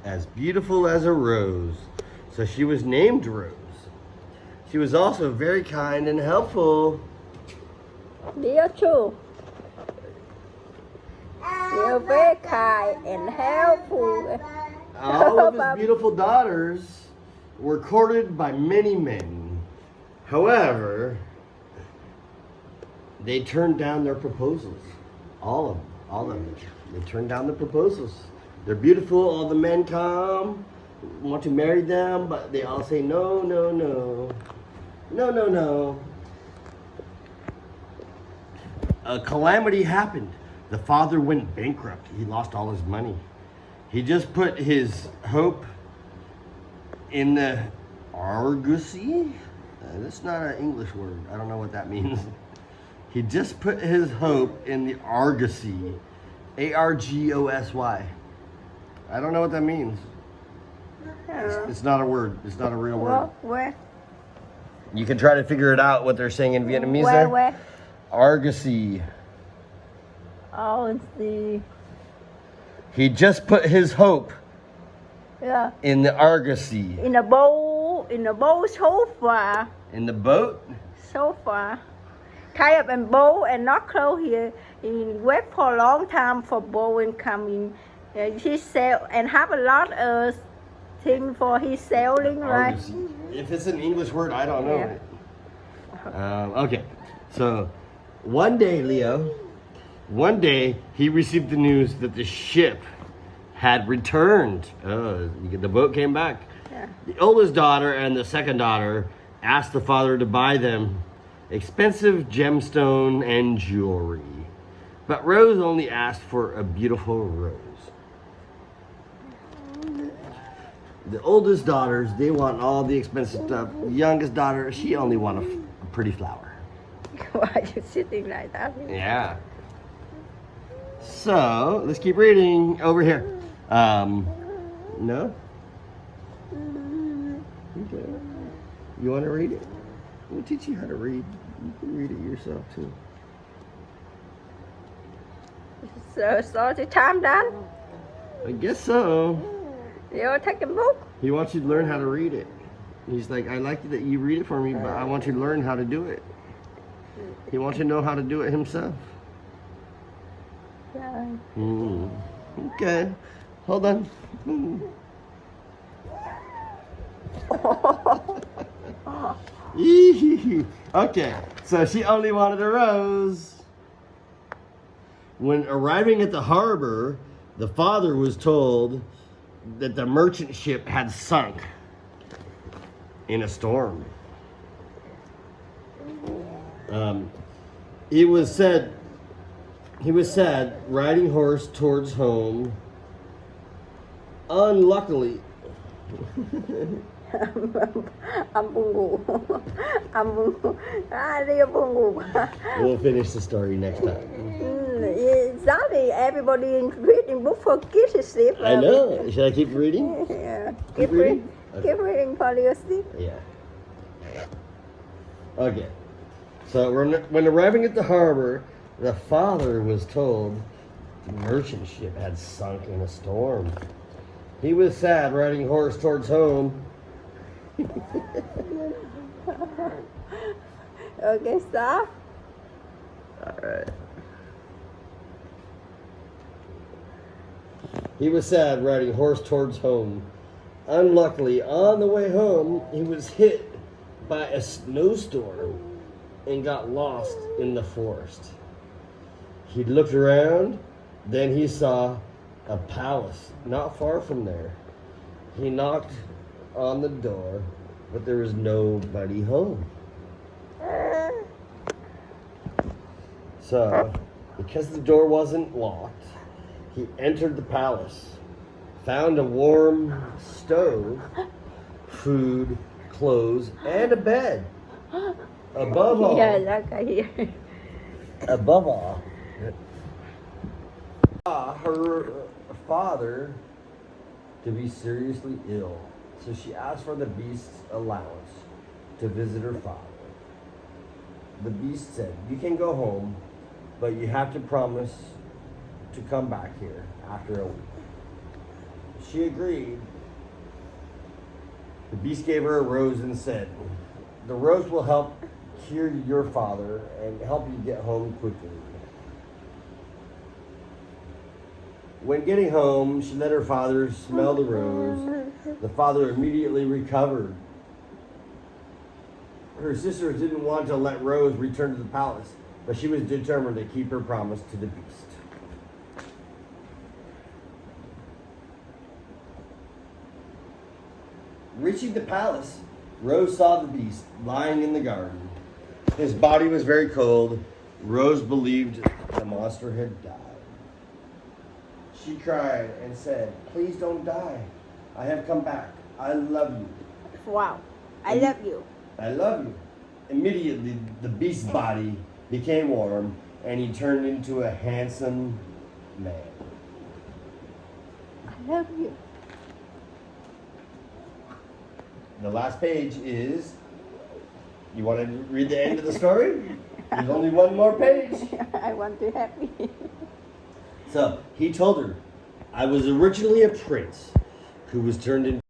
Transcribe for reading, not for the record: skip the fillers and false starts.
as beautiful as a rose. So she was named Rose. She was also very kind and helpful. Dear too. You're very kind and helpful. All of his beautiful daughters were courted by many men. However, they turned down their proposals. All of them. They turned down the proposals. They're beautiful. All the men come, want to marry them, but they all say no, no, no. No, no, no. A calamity happened. The father went bankrupt. He lost all his money. He just put his hope in the argosy. That's not an English word. I don't know what that means. He just put his hope in the argosy. Argosy. I don't know what that means. It's not a word. It's not a real word. Where? You can try to figure it out what they're saying in Vietnamese there. Where? Argosy. Oh, it's the... He just put his hope in the argosy. In the bowl so far. In the boat? So far. Tie up in bowl and not close here. He wait for a long time for bowl and come in. He sell and have a lot of thing for his selling, right? Argosy. If it's an English word, I don't know. Yeah. Okay, so one day, Leo, he received the news that the ship had returned. The boat came back. Yeah. The oldest daughter and the second daughter asked the father to buy them expensive gemstone and jewelry. But Rose only asked for a beautiful rose. The oldest daughters, they want all the expensive stuff. The youngest daughter, she only wants a pretty flower. Why are you sitting like that? Yeah. So, let's keep reading over here. No? Okay. You want to read it? We'll teach you how to read. You can read it yourself too. So the time done? I guess so. You're taking book? He wants you to learn how to read it. He's like, I like that you read it for me, but I want you to learn how to do it. He wants you to know how to do it himself. Yeah. Okay. Hold on. Okay, so she only wanted a rose. When arriving at the harbor, the father was told that the merchant ship had sunk in a storm. He was sad riding horse towards home. Unluckily, we'll finish the story next time. Exactly. Everybody in reading book for kids to sleep. I know. Should I keep reading? Yeah. Keep reading? Okay. Keep reading for your sleep. Yeah. Okay. So when arriving at the harbor, the father was told the merchant ship had sunk in a storm. He was sad riding horse towards home. Okay, stop. All right. He was sad riding horse towards home. Unluckily, on the way home, he was hit by a snowstorm and got lost in the forest. He looked around, then he saw a palace not far from there. He knocked on the door, but there was nobody home. So, because the door wasn't locked, he entered the palace, found a warm stove, food, clothes, and a bed. Above all, above all, her father to be seriously ill, so she asked for the beast's allowance to visit her father. The beast said, "You can go home, but you have to promise to come back here after a week." she agreed. The beast gave her a rose and said, "The rose will help cure your father and help you get home quickly." When getting home, she let her father smell the rose. The father immediately recovered. Her sisters didn't want to let Rose return to the palace, but she was determined to keep her promise to the beast. Reaching the palace, Rose saw the beast lying in the garden. His body was very cold. Rose believed the monster had died. She cried and said, "Please don't die. I have come back. I love you. Wow. I love you. I love you." Immediately, the beast's body became warm and he turned into a handsome man. I love you. The last page is, you want to read the end of the story? There's only one more page. I want to happy. So he told her, "I was originally a prince who was turned into